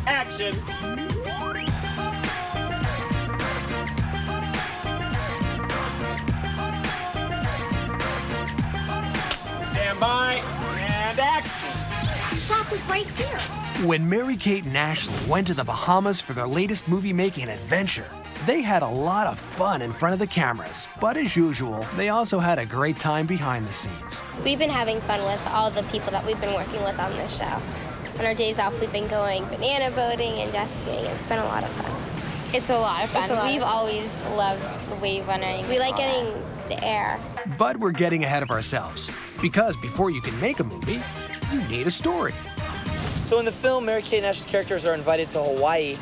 Action! Stand by, and action! The shop was right here. When Mary-Kate and Ashley went to the Bahamas for their latest movie-making adventure, they had a lot of fun in front of the cameras. But as usual, they also had a great time behind the scenes. We've been having fun with all the people that we've been working with on this show. On our days off, we've been going banana boating and jet skiing. It's been a lot of fun. It's a lot of fun. We've always loved the wave running. We like getting the air. But we're getting ahead of ourselves, because before you can make a movie, you need a story. So in the film, Mary-Kate and Ashley's characters are invited to Hawaii,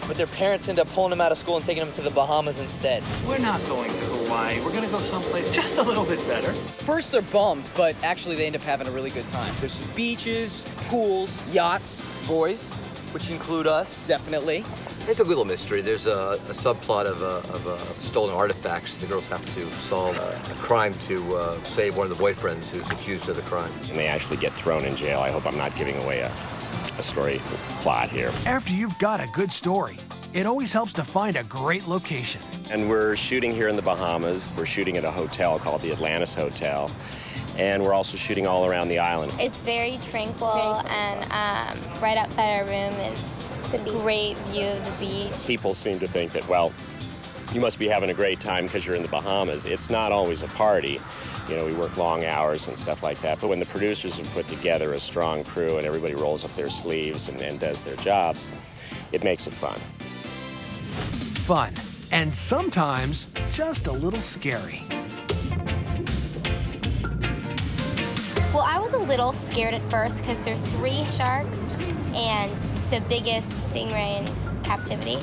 but their parents end up pulling them out of school and taking them to the Bahamas instead. We're not going to Hawaii. We're going to go someplace just a little bit better. First, they're bummed, but actually they end up having a really good time. There's some beaches, pools, yachts, boys, which include us, definitely. There's a little mystery. There's a subplot of stolen artifacts. The girls have to solve a crime to save one of the boyfriends who's accused of the crime. And they actually get thrown in jail. I hope I'm not giving away a story plot here. After you've got a good story, it always helps to find a great location. And we're shooting here in the Bahamas. We're shooting at a hotel called the Atlantis Hotel. And we're also shooting all around the island. It's very tranquil, and right outside our room is the great view of the beach. People seem to think that, well, you must be having a great time because you're in the Bahamas. It's not always a party. You know, we work long hours and stuff like that. But when the producers have put together a strong crew and everybody rolls up their sleeves and does their jobs, it makes it fun. Fun, and sometimes just a little scary. Well, I was a little scared at first because there's 3 sharks and the biggest stingray in captivity,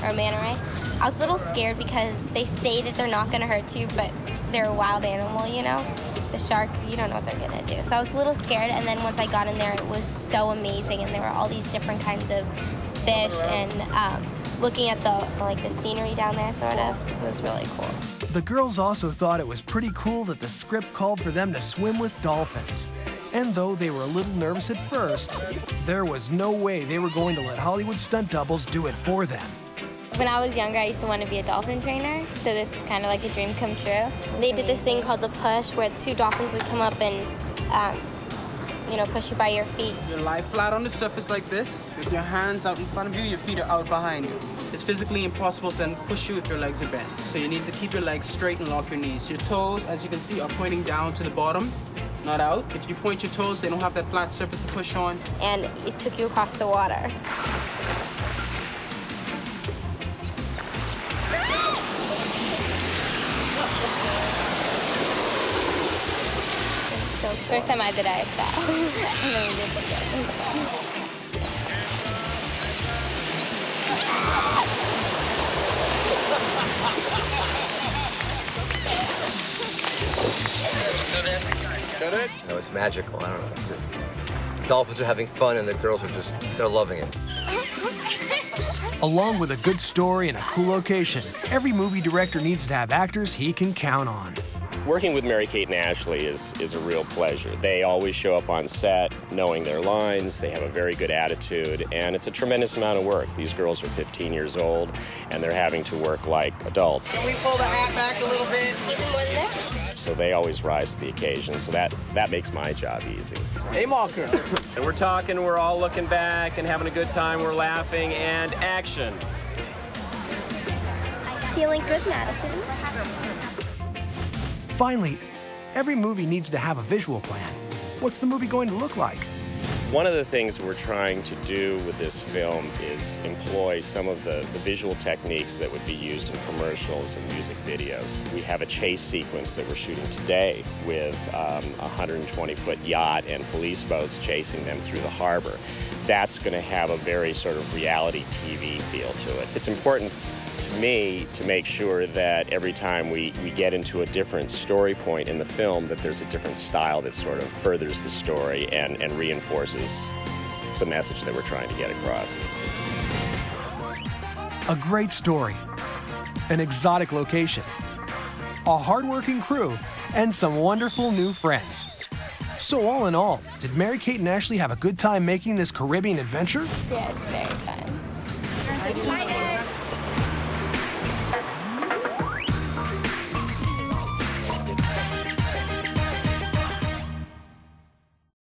or manta ray. I was a little scared because they say that they're not going to hurt you, but they're a wild animal, you know? The shark, you don't know what they're going to do. So I was a little scared, and then once I got in there, it was so amazing, and there were all these different kinds of fish, and looking at the scenery down there, sort of, it was really cool. The girls also thought it was pretty cool that the script called for them to swim with dolphins. And though they were a little nervous at first, there was no way they were going to let Hollywood stunt doubles do it for them. When I was younger, I used to want to be a dolphin trainer, so this is kind of like a dream come true. They did this thing called the push, where 2 dolphins would come up and, push you by your feet. You lie flat on the surface like this, with your hands out in front of you, your feet are out behind you. It's physically impossible to then push you if your legs are bent. So you need to keep your legs straight and lock your knees. Your toes, as you can see, are pointing down to the bottom, not out. If you point your toes, they don't have that flat surface to push on. And it took you across the water. So first time I did it, I fell. And then we did it again. No, it's magical. I don't know. It's just dolphins are having fun and the girls are they're loving it. Along with a good story and a cool location, every movie director needs to have actors he can count on. Working with Mary-Kate and Ashley is a real pleasure. They always show up on set knowing their lines, they have a very good attitude, and it's a tremendous amount of work. These girls are 15 years old, and they're having to work like adults. Can we pull the hat back a little bit? Even more than this? So they always rise to the occasion, so that makes my job easy. Hey, Marker. And we're talking, we're all looking back and having a good time, we're laughing, and action. Feeling good, Madison. Finally, every movie needs to have a visual plan. What's the movie going to look like? One of the things we're trying to do with this film is employ some of the visual techniques that would be used in commercials and music videos. We have a chase sequence that we're shooting today with a 120-foot yacht and police boats chasing them through the harbor. That's going to have a very sort of reality TV feel to it. It's important to me to make sure that every time we get into a different story point in the film that there's a different style that sort of furthers the story and reinforces the message that we're trying to get across. A great story, an exotic location, a hardworking crew, and some wonderful new friends. So all in all, did Mary-Kate and Ashley have a good time making this Caribbean adventure? Yes, very fun.